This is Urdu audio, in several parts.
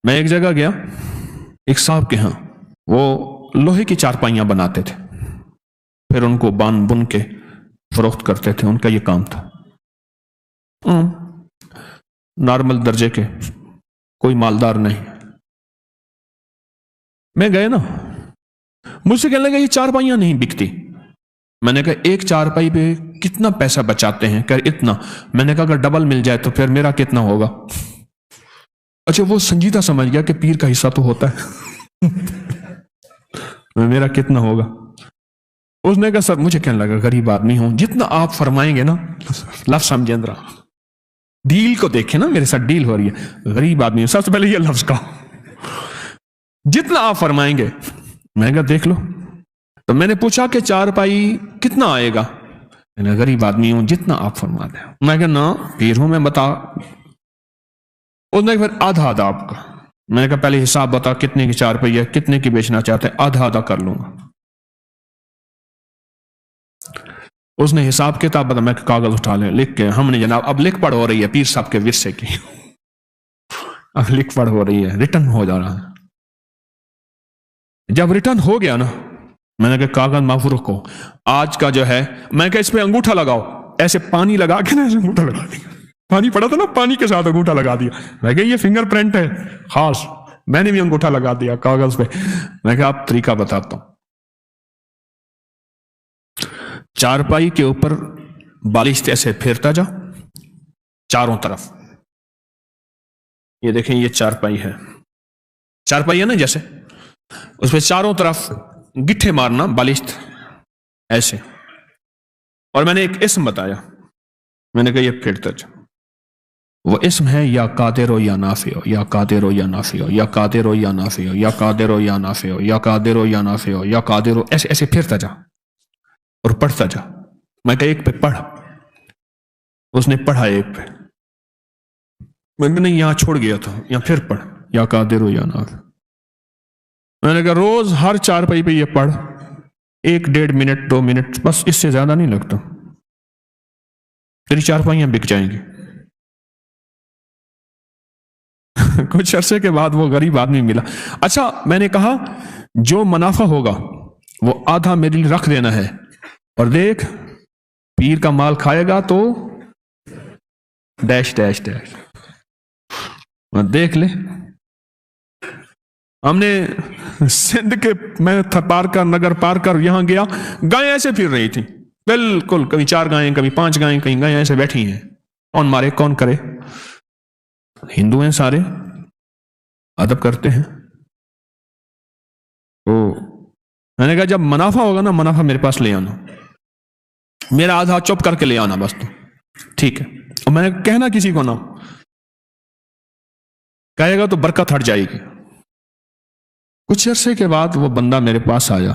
میں ایک جگہ گیا، ایک صاحب کے ہاں، وہ لوہے کی چارپائیاں بناتے تھے، پھر ان کو بان بن کے فروخت کرتے تھے، ان کا یہ کام تھا، نارمل درجے کے، کوئی مالدار نہیں۔ میں گئے نا، مجھ سے کہنے لگا یہ چارپائیاں نہیں بکتی۔ میں نے کہا ایک چارپائی پہ کتنا پیسہ بچاتے ہیں؟ کہ اتنا۔ میں نے کہا اگر ڈبل مل جائے تو پھر میرا کتنا ہوگا؟ اچھا وہ سنجیدہ سمجھ گیا کہ پیر کا حصہ تو ہوتا ہے، میرا کتنا ہوگا؟ اس نے کہا سر، مجھے کہنے لگا غریب آدمی ہوں، جتنا آپ فرمائیں گے نا، لفظ سمجھیں ذرا، ڈیل کو دیکھیں نا، میرے ساتھ ڈیل ہو رہی ہے، غریب آدمی ہوں، سب سے پہلے یہ لفظ کہو، جتنا آپ فرمائیں گے۔ میں نے کہا دیکھ لو۔ تو میں نے پوچھا کہ چارپائی کتنا آئے گا؟ میں نے غریب آدمی ہوں، جتنا آپ فرما دیں۔ میں کہا نا پیر ہوں میں، بتا۔ اس نے پھر آدھا آدھا آپ کا۔ میں نے کہا پہلے حساب بتا کتنے کی چارپائی ہے، کتنے کی بیچنا چاہتے ہیں، آدھا آدھا کر لوں گا۔ اس نے حساب کتاب بتا، میں کاغذ اٹھا لیں، لکھ کے ہم نے جناب اب لکھ پڑھ ہو رہی ہے پیر صاحب کے ورثے کی، اب لکھ پڑھ ہو رہی ہے، ریٹرن ہو جا رہا ہے۔ جب ریٹرن ہو گیا نا، میں نے کہا کاغذ محفوظ رکھو، آج کا جو ہے، میں کہا اس پہ انگوٹھا لگاؤ، ایسے پانی لگا کے نا ایسے انگوٹھا لگا دیا، پانی پڑا تھا نا، پانی کے ساتھ انگوٹھا لگا دیا۔ میں کہا یہ فنگر پرنٹ ہے خاص، میں نے بھی انگوٹھا لگا دیا کاغذ پہ۔ میں کہا آپ طریقہ بتاتا ہوں، چارپائی کے اوپر بالشت ایسے پھیرتا جا چاروں طرف، یہ دیکھیں یہ چارپائی ہے، چارپائی ہے نا جیسے، اس پہ چاروں طرف گٹھے مارنا بالشت ایسے، اور میں نے ایک اسم بتایا، میں نے کہا یہ پھیرتا جا، وہ اسم ہے یا قادر ہو یا نافع ہو، یا قادر ہو یا نافع ہو، یا قادر ہو یا نافع ہو، یا قادر ہو یا نافع ہو، یا قادر ہو یا نافع ہو، یا قادر ہو، ایسے ایسے پھیرتا جا اور پڑھتا جا۔ میں کہا ایک پہ پڑھ، اس نے پڑھا ایک پہ، میں نے نہیں یہاں چھوڑ گیا تھا، یہاں پھر پڑھ، یا قادر ہو یا نافع۔ میں نے کہا روز ہر چارپائی پہ یہ پڑھ، 1-1.5 منٹ 2 منٹ، بس اس سے زیادہ نہیں لگتا، تیری چارپائیاں بک جائیں گی۔ کچھ عرصے کے بعد وہ غریب آدمی ملا۔ اچھا میں نے کہا جو منافع ہوگا وہ آدھا میرے لیے رکھ دینا ہے، اور دیکھ پیر کا مال کھائے گا تو ڈیش ڈیش ڈیش، دیکھ لے۔ ہم نے سندھ کے، میں پار کر نگر پار کر یہاں گیا، گائیں ایسے پھر رہی تھی بالکل، کبھی 4 گائیں کبھی 5 گائیں، کہیں گائیں ایسے بیٹھی ہیں، کون مارے کون کرے، ہندو ہیں سارے، ادب کرتے ہیں۔ تو میں نے کہا جب منافع ہوگا نا، منافع میرے پاس لے آنا، میرا آدھا چپ کر کے لے آنا بس، تو ٹھیک ہے، اور میں نے کہنا کسی کو نہ، کہے گا تو برکت ہٹ جائے گی۔ کچھ عرصے کے بعد وہ بندہ میرے پاس آیا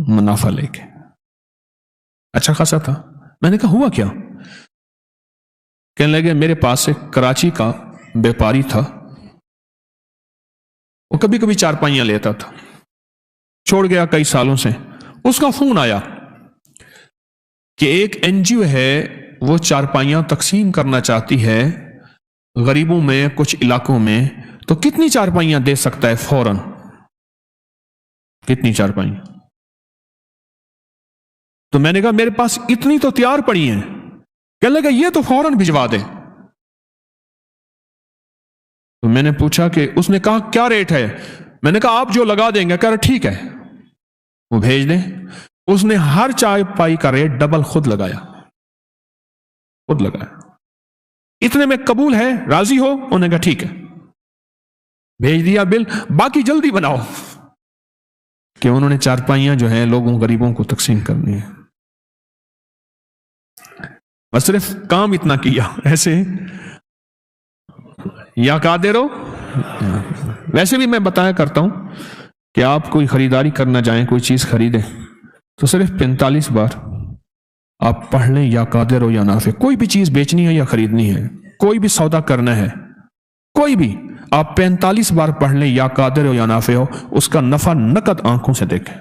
منافع لے کے، اچھا خاصا تھا۔ میں نے کہا ہوا کیا؟ کہنے لگے میرے پاس ایک کراچی کا بیپاری تھا، وہ کبھی کبھی چارپائیاں لیتا تھا، چھوڑ گیا کئی سالوں سے، اس کا فون آیا کہ ایک NGO ہے وہ چارپائیاں تقسیم کرنا چاہتی ہے غریبوں میں کچھ علاقوں میں، تو کتنی چارپائیاں دے سکتا ہے فوراً؟ کتنی چارپائیاں؟ تو میں نے کہا میرے پاس اتنی تو تیار پڑی ہیں۔ کہنے لگا یہ تو فوراً بھجوا دے۔ تو میں نے پوچھا کہ، اس نے کہا کیا ریٹ ہے؟ میں نے کہا آپ جو لگا دیں گے۔ کہہ رہا ٹھیک ہے وہ بھیج دیں۔ اس نے ہر چارپائی کا ریٹ ڈبل خود لگایا، خود لگایا۔ اتنے میں قبول ہے، راضی ہو؟ انہوں نے کہا ٹھیک ہے، بھیج دیا بل، باقی جلدی بناؤ، کہ انہوں نے چارپائیاں جو ہیں لوگوں غریبوں کو تقسیم کرنی ہے۔ بس صرف کام اتنا کیا ایسے، یا قادر ہو۔ ویسے بھی میں بتایا کرتا ہوں کہ آپ کوئی خریداری کرنا جائیں، کوئی چیز خریدیں تو صرف 45 بار آپ پڑھ لیں یا قادر ہو یا نافع۔ کوئی بھی چیز بیچنی ہے یا خریدنی ہے، کوئی بھی سودا کرنا ہے، کوئی بھی، آپ 45 بار پڑھ لیں یا قادر ہو یا نافع ہو، اس کا نفع نقد آنکھوں سے دیکھیں،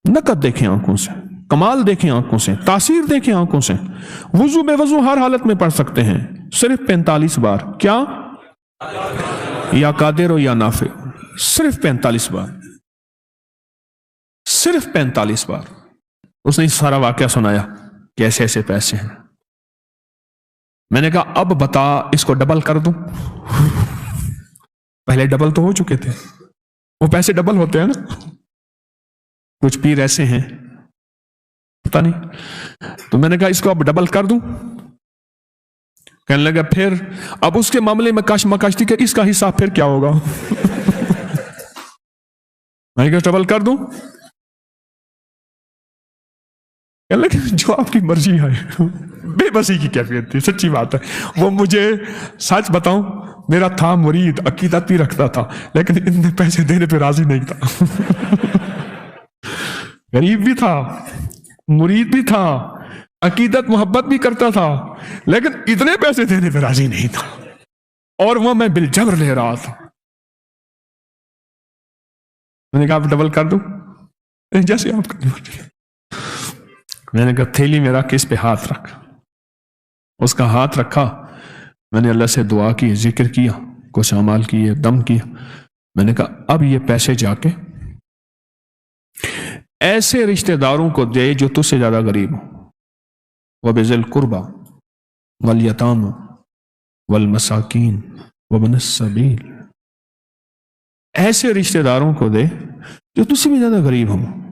نقد دیکھیں آنکھوں سے، کمال دیکھیں آنکھوں سے، تاثیر دیکھیں آنکھوں سے۔ وضو بے وضو ہر حالت میں پڑھ سکتے ہیں، صرف 45 بار۔ کیا یا قادر ہو یا نافع ہو، صرف 45 بار، صرف 45 بار اس نے سارا واقعہ سنایا کہ ایسے ایسے پیسے ہیں۔ میں نے کہا اب بتا اس کو ڈبل کر دوں؟ پہلے ڈبل تو ہو چکے تھے، وہ پیسے ڈبل ہوتے ہیں نا، کچھ پیر ایسے ہیں پتہ نہیں، تو میں نے کہا اس کو اب ڈبل کر دوں؟ کہنے لگا پھر اب اس کے معاملے میں کاش مکاشتی کہ اس کا حصہ پھر کیا ہوگا؟ میں نے کہا ڈبل کر دوں؟ کہنے لگا جو آپ کی مرضی ہے۔ بے بسی کی کیفیت تھی، سچی بات ہے۔ وہ مجھے سچ بتاؤں، میرا تھا مرید، عقیدت بھی رکھتا تھا، لیکن اتنے پیسے دینے پہ راضی نہیں تھا۔ غریب بھی تھا، مرید بھی تھا، عقیدت محبت بھی کرتا تھا، لیکن اتنے پیسے دینے پہ راضی نہیں تھا، اور وہ میں بالجبر لے رہا تھا۔ میں نے کہا آپ ڈبل کر دوں؟ جیسے آپ کا مرضی۔ میں نے کہا تھیلی میں رکھ، اس پہ ہاتھ رکھ۔ اس کا ہاتھ رکھا، میں نے اللہ سے دعا کی، ذکر کیا، کچھ اعمال کیے، دم کیا۔ میں نے کہا اب یہ پیسے جا کے ایسے رشتہ داروں کو دے جو تجھ سے زیادہ غریب ہوں، وَبِذِي الْقُرْبَى وَالْيَتَامَى وَالْمَسَاكِينِ وَابْنِ السَّبِيلِ، ایسے رشتہ داروں کو دے جو تجھ سے بھی زیادہ غریب ہوں۔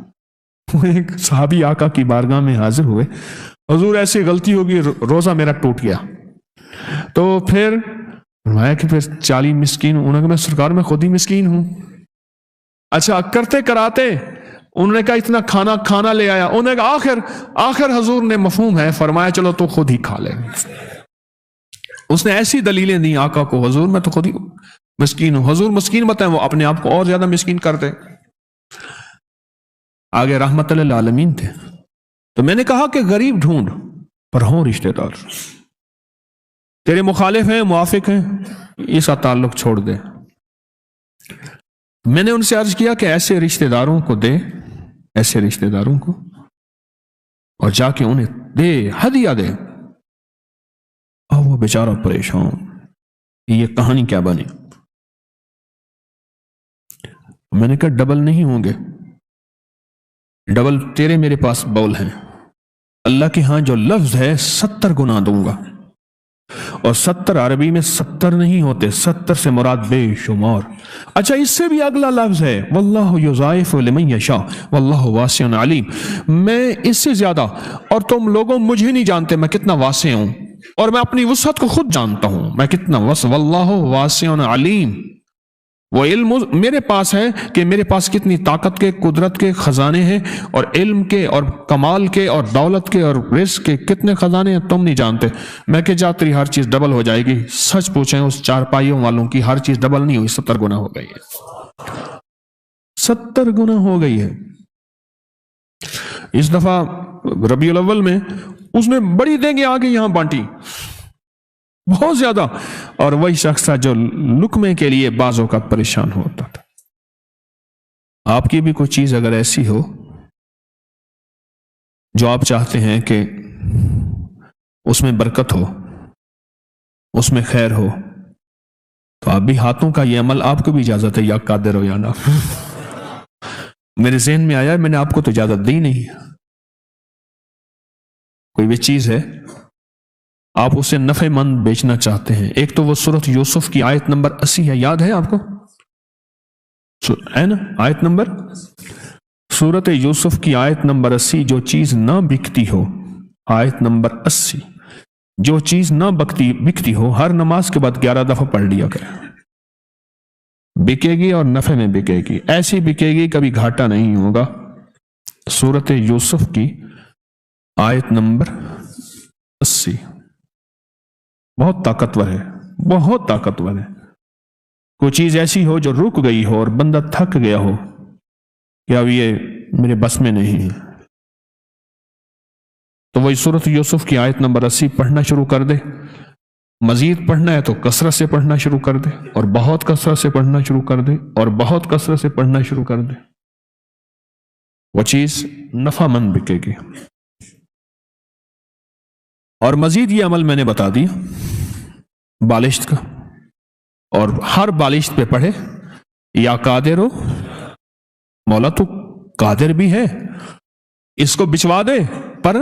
وہ ایک صحابی آقا کی بارگاہ میں حاضر ہوئے، حضور ایسی غلطی ہوگی، روزہ میرا ٹوٹ گیا، تو پھر فرمایا کہ پھر 40 مسکین۔ انہوں نے کہا میں سرکار میں خود ہی مسکین ہوں۔ اچھا کرتے کراتے انہوں نے کہا اتنا کھانا لے آیا، انہوں نے کہا آخر حضور نے مفہوم ہے، فرمایا چلو تو خود ہی کھا لے۔ اس نے ایسی دلیلیں دی آقا کو، حضور میں تو خود ہی مسکین ہوں۔ حضور مسکین بتائیں، وہ اپنے آپ کو اور زیادہ مسکین کرتے۔ آگے رحمت للعالمین تھے، تو میں نے کہا کہ غریب ڈھونڈ پر ہوں رشتہ دار، تیرے مخالف ہیں، موافق ہیں، اس کا تعلق چھوڑ دے۔ میں نے ان سے عرض کیا کہ ایسے رشتہ داروں کو دے، ایسے رشتہ داروں کو، اور جا کے انہیں دے، ہدیہ دے۔ اور وہ بیچارہ پریشان، یہ کہانی کیا بنی؟ میں نے کہا ڈبل نہیں ہوں گے، ڈبل تیرے میرے پاس بول ہیں، اللہ کے ہاں جو لفظ ہے 70 گنا دوں گا، اور 70 عربی میں 70 نہیں ہوتے، 70 سے مراد بے شمار۔ اچھا اس سے بھی اگلا لفظ ہے واللہ یضاعف لمن یشاء واللہ واسع علیم، میں اس سے زیادہ، اور تم لوگوں مجھے نہیں جانتے میں کتنا واسع ہوں، اور میں اپنی وسعت کو خود جانتا ہوں میں کتنا وسع، واللہ واسع علیم، وہ علم میرے پاس ہے کہ میرے پاس کتنی طاقت کے، قدرت کے خزانے ہیں، اور علم کے اور کمال کے اور دولت کے اور رزق کے کتنے خزانے ہیں تم نہیں جانتے۔ میں کہ جا تیری ہر چیز ڈبل ہو جائے گی۔ سچ پوچھیں اس چارپائیوں والوں کی ہر چیز ڈبل نہیں ہوئی، 70 گنا ہو گئی ہے، 70 گنا ہو گئی ہے۔ اس دفعہ ربیع الاول میں اس نے بڑی دینگیں آگے یہاں بانٹی، بہت زیادہ، اور وہی شخص تھا جو لقمے کے لیے بعض اوقات پریشان ہوتا تھا۔ آپ کی بھی کوئی چیز اگر ایسی ہو جو آپ چاہتے ہیں کہ اس میں برکت ہو، اس میں خیر ہو، تو آپ بھی ہاتھوں کا یہ عمل، آپ کو بھی اجازت ہے، یا قادر ہو یا نہ۔ میرے ذہن میں آیا، میں نے آپ کو تو اجازت دی نہیں۔ کوئی بھی چیز ہے آپ اسے نفع مند بیچنا چاہتے ہیں، ایک تو وہ سورۃ یوسف کی آیت نمبر 80 ہے، یاد ہے آپ کو؟ ہے نا آیت نمبر، سورۃ یوسف کی آیت نمبر 80، جو چیز نہ بکتی ہو، آیت نمبر 80، جو چیز نہ بکتی ہو، ہر نماز کے بعد 11 دفعہ پڑھ لیا کرے، بکے گی اور نفع میں بکے گی، ایسی بکے گی کبھی گھاٹا نہیں ہوگا۔ سورۃ یوسف کی آیت نمبر 80 بہت طاقتور ہے، بہت طاقتور ہے۔ کوئی چیز ایسی ہو جو رک گئی ہو اور بندہ تھک گیا ہو کہ اب یہ میرے بس میں نہیں ہے، تو وہی سورۃ یوسف کی آیت نمبر 80 پڑھنا شروع کر دے۔ مزید پڑھنا ہے تو کثرت سے پڑھنا شروع کر دے، اور بہت کثرت سے پڑھنا شروع کر دے، اور بہت کثرت سے پڑھنا شروع کر دے، وہ چیز نفع مند بکے گی۔ اور مزید یہ عمل میں نے بتا دیا بالشت کا، اور ہر بالشت پہ پڑھے یا قادر ہو، مولا تو قادر بھی ہے، اس کو بچوا دے پر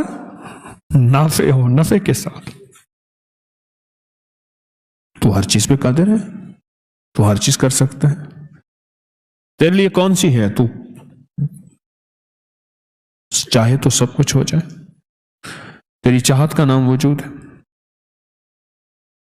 نافع ہو، نفع کے ساتھ، تو ہر چیز پہ قادر ہے، تو ہر چیز کر سکتا ہے، تیرے لیے کون سی ہے؟ تو چاہے تو سب کچھ ہو جائے، تیری چاہت کا نام وجود ہے۔